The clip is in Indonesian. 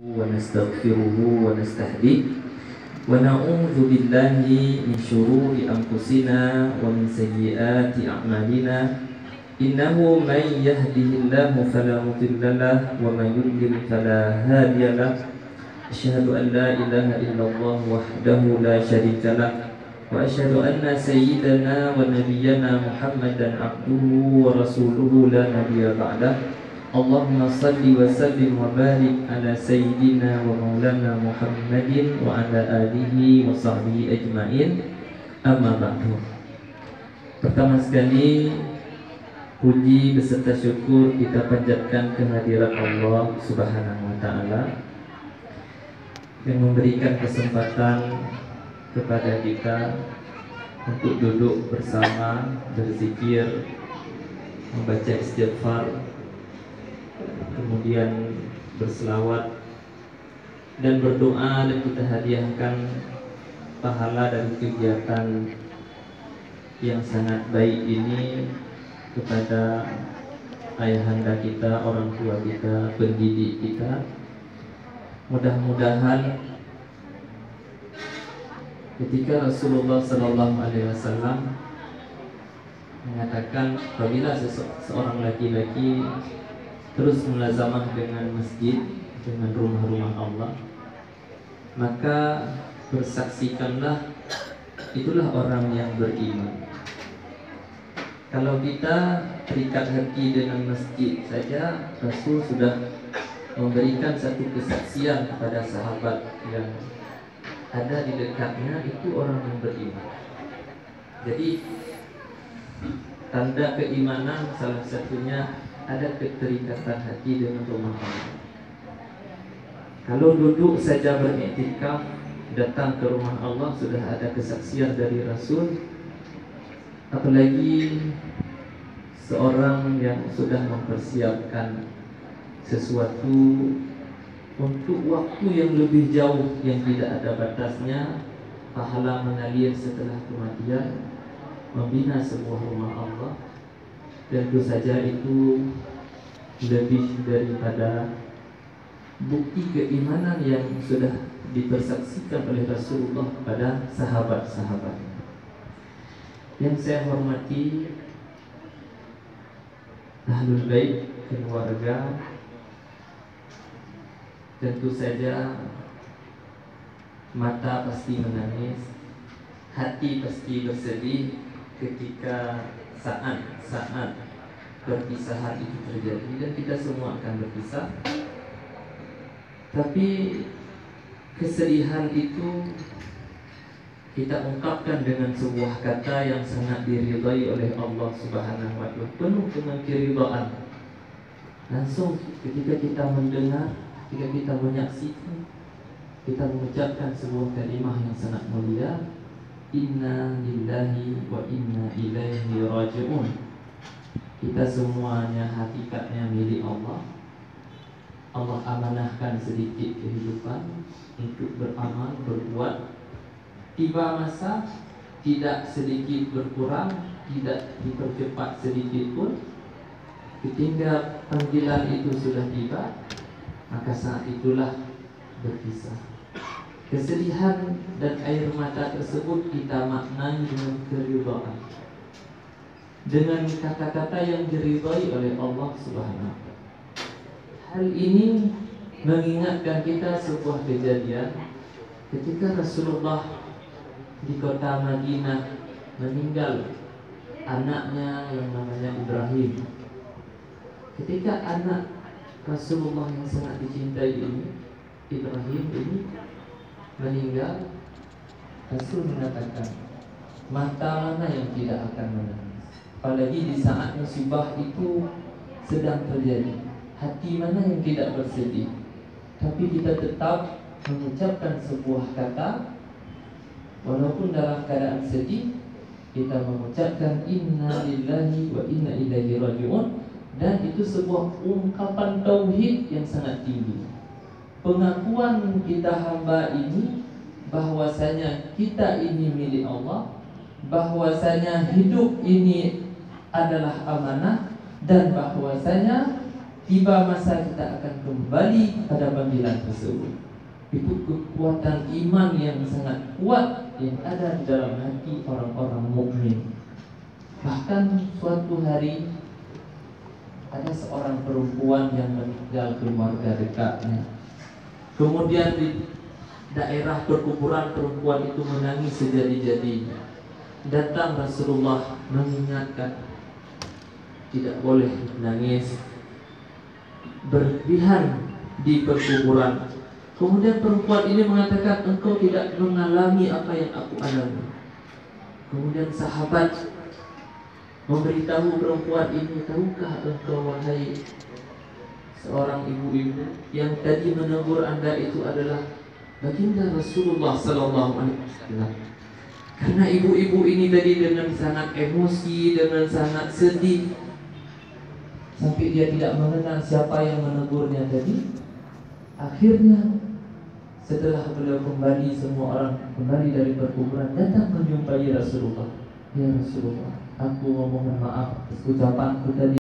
ونستغفره ونستهديه ونعوذ بالله من شرور أنفسنا ومن سيئات أعمالنا إنه من يهده الله فلا مضل له ومن يضلل فلا هادي له أشهد أن لا إله إلا الله وحده لا شريك له وأشهد أن سيدنا ونبينا محمدا عبده ورسوله لا نبي بعده اللهم صل وسلم وبارك على سيدنا ومولانا محمد وعلى آله وصحبه أجمعين أما بعد. Pertama sekali puji beserta syukur kita panjatkan kehadiran Allah Subhanahu wa taala yang memberikan kesempatan kepada kita untuk duduk bersama, berzikir, membaca istighfar, kemudian berselawat dan berdoa, dan kita hadiahkan pahala dari kegiatan yang sangat baik ini kepada ayahanda kita, orang tua kita, pendidik kita. Mudah-mudahan ketika Rasulullah SAW mengatakan apabila seorang laki-laki terus mulazamah dengan masjid, dengan rumah-rumah Allah, maka bersaksikanlah itulah orang yang beriman. Kalau kita terikat hati dengan masjid saja, Rasul sudah memberikan satu kesaksian kepada sahabat yang ada di dekatnya, itu orang yang beriman. Jadi tanda keimanan salah satunya ada keterikatan hati dengan rumah Allah. Kalau duduk saja beriktikaf, datang ke rumah Allah, sudah ada kesaksian dari Rasul. Apalagi seorang yang sudah mempersiapkan sesuatu untuk waktu yang lebih jauh, yang tidak ada batasnya, pahala mengalir setelah kematian, membina sebuah rumah Allah. Tentu saja itu lebih daripada bukti keimanan yang sudah dipersaksikan oleh Rasulullah kepada sahabat-sahabat. Yang saya hormati Ahlul Bait, keluarga, tentu saja mata pasti menangis, hati pasti bersedih ketika saat perpisahan itu terjadi, dan kita semua akan berpisah. Tapi kesedihan itu kita ungkapkan dengan sebuah kata yang sangat diridhai oleh Allah Subhanahu wa taala, penuh dengan keridhaan. Langsung ketika kita mendengar, ketika kita menyaksikan, kita mengucapkan sebuah kalimah yang sangat mulia, inna lillahi wa inna ilaihi raji'un. Kita semuanya hakikatnya milik Allah. Allah amanahkan sedikit kehidupan untuk beramal, berbuat. Tiba masa tidak sedikit berkurang, tidak dipercepat sedikit pun. Ketika panggilan itu sudah tiba, maka saat itulah berpisah. Kesedihan dan air mata tersebut kita maknai dengan keridhaan, dengan kata-kata yang diridhai oleh Allah Subhanahu wa taala. Hal ini mengingatkan kita sebuah kejadian ketika Rasulullah di kota Madinah meninggal anaknya yang namanya Ibrahim. Ketika anak Rasulullah yang sangat dicintai ini, Ibrahim ini, meninggal, Rasul mengatakan, mata mana yang tidak akan menangis? Apalagi di saat musibah itu sedang terjadi, hati mana yang tidak bersedih? Tapi kita tetap mengucapkan sebuah kata, walaupun dalam keadaan sedih, kita mengucapkan inna lillahi wa inna ilaihi raji'un. Dan itu sebuah ungkapan tauhid yang sangat tinggi, pengakuan kita hamba ini bahwasanya kita ini milik Allah, bahwasanya hidup ini adalah amanah, dan bahwasanya tiba masa kita akan kembali pada panggilan tersebut. Itu kekuatan iman yang sangat kuat yang ada di dalam hati orang-orang mukmin. Bahkan suatu hari ada seorang perempuan yang meninggal keluarga dekatnya. Kemudian di daerah perkuburan perempuan itu menangis sejadi-jadinya. Datang Rasulullah mengingatkan, tidak boleh menangis berlebihan di perkuburan. Kemudian perempuan ini mengatakan, engkau tidak mengalami apa yang aku alami. Kemudian sahabat memberitahu perempuan ini, tahukah engkau wahai seorang ibu-ibu yang tadi menegur anda itu adalah baginda Rasulullah Sallallahu Alaihi Wasallam. Karena ibu-ibu ini tadi dengan sangat emosi, dengan sangat sedih, sampai dia tidak mengenal siapa yang menegurnya tadi. Akhirnya setelah beliau kembali, semua orang kembali dari perkuburan, datang menjumpai Rasulullah. Ya Rasulullah, aku mohon maaf atas ucapanku tadi.